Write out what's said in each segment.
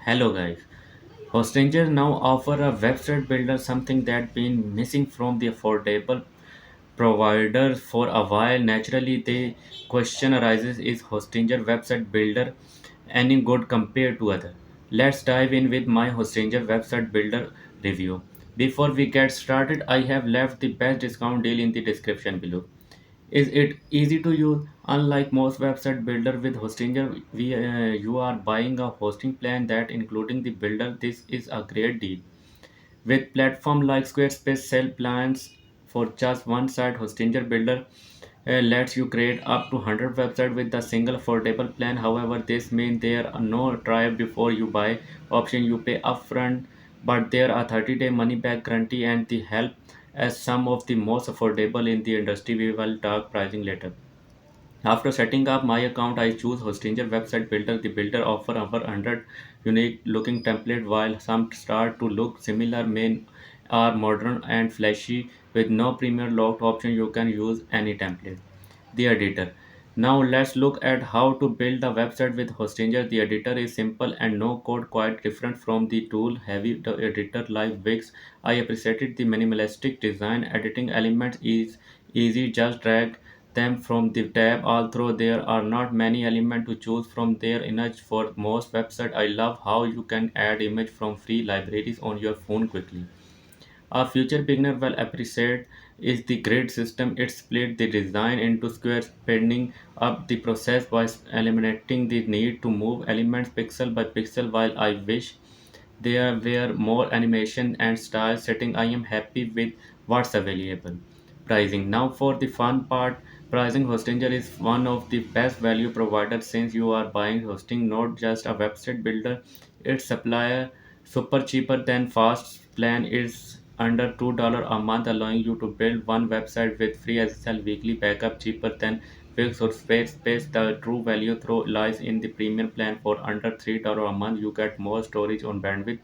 Hello guys. Hostinger now offer a website builder, something that been missing from the affordable providers for a while. Naturally, the question arises: is Hostinger website builder any good compared to other? Let's dive in with my Hostinger website builder review. Before we get started, I have left the best discount deal in the description below. Is it easy to use? Unlike most website builder with Hostinger, you are buying a hosting plan that including the builder. This is a great deal. With platform like Squarespace sell plans for just one site, Hostinger builder lets you create up to 100 websites with a single affordable plan. However, this means there are no try before you buy option. You pay upfront, but there are 30-day money back guarantee and the help as some of the most affordable in the industry. We will talk pricing later. After setting up my account, I choose Hostinger website builder. The builder offer over 100 unique looking template, while some start to look similar. Main are modern and flashy with no premier locked option. You can use any template. The editor. Now let's look at how to build a website with Hostinger. The editor is simple and no code, quite different from the tool heavy editor like Wix. I appreciated the minimalistic design. Editing elements is easy, just drag them from the tab. Although there are not many elements to choose from, there enough for most websites. I love how you can add image from free libraries on your phone quickly. A future beginner will appreciate is the grid system. It split the design into squares, speeding up the process by eliminating the need to move elements pixel by pixel. While I wish there were more animation and style setting, I am happy with what's available. Pricing. Now for the fun part. Pricing. Hostinger is one of the best value providers since you are buying hosting, not just a website builder. Its supplier super cheaper than fast plan is under $2 a month, allowing you to build one website with free SSL weekly backup cheaper than Wix or Space. The true value through lies in the premium plan. For under $3 a month, you get more storage on bandwidth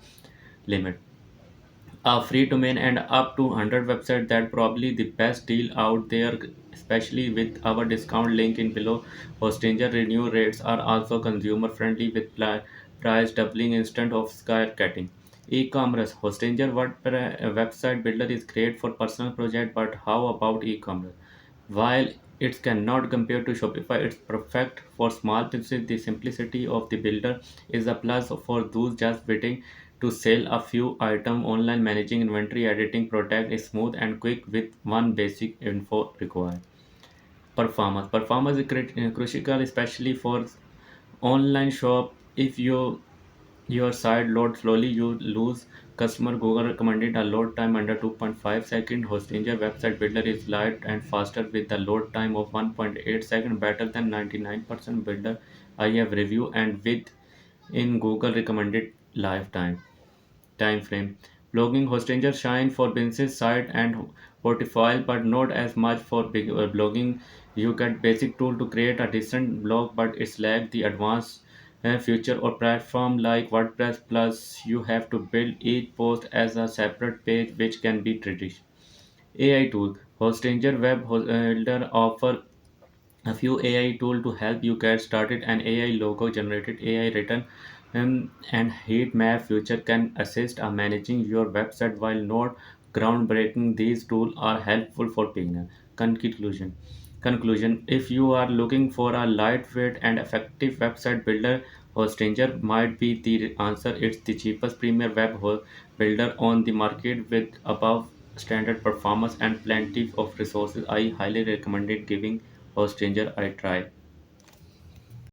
limit, a free domain, and up to 100 websites. That probably the best deal out there, especially with our discount link in below. Hostinger renew rates are also consumer friendly with price doubling instead of skyrocketing. E-commerce. Hostinger website builder is great for personal project, but how about e-commerce? While it cannot compare to Shopify, it's perfect for small businesses. The simplicity of the builder is a plus for those just waiting to sell a few items online. Managing inventory, editing product is smooth and quick with one basic info required. Performance is crucial, especially for online shop. If your site loads slowly, you lose customer. Google recommended a load time under 2.5 seconds. Hostinger website builder is light and faster with a load time of 1.8 seconds, better than 99% builder I have reviewed, and with in Google recommended lifetime time frame. Blogging. Hostinger shine for business site and portfolio, but not as much for big blogging. You get basic tool to create a decent blog, but it's lack the advanced feature or platform like WordPress. Plus, you have to build each post as a separate page, which can be traditional. AI tool. Hostinger web builder offer a few AI tool to help you get started. An AI logo generated, AI written, and heat map feature can assist in managing your website. While not groundbreaking, these tools are helpful for beginners. Conclusion. Conclusion. If you are looking for a lightweight and effective website builder, Hostinger might be the answer. It's the cheapest premier builder on the market with above standard performance and plenty of resources. I highly recommend it giving Hostinger a try.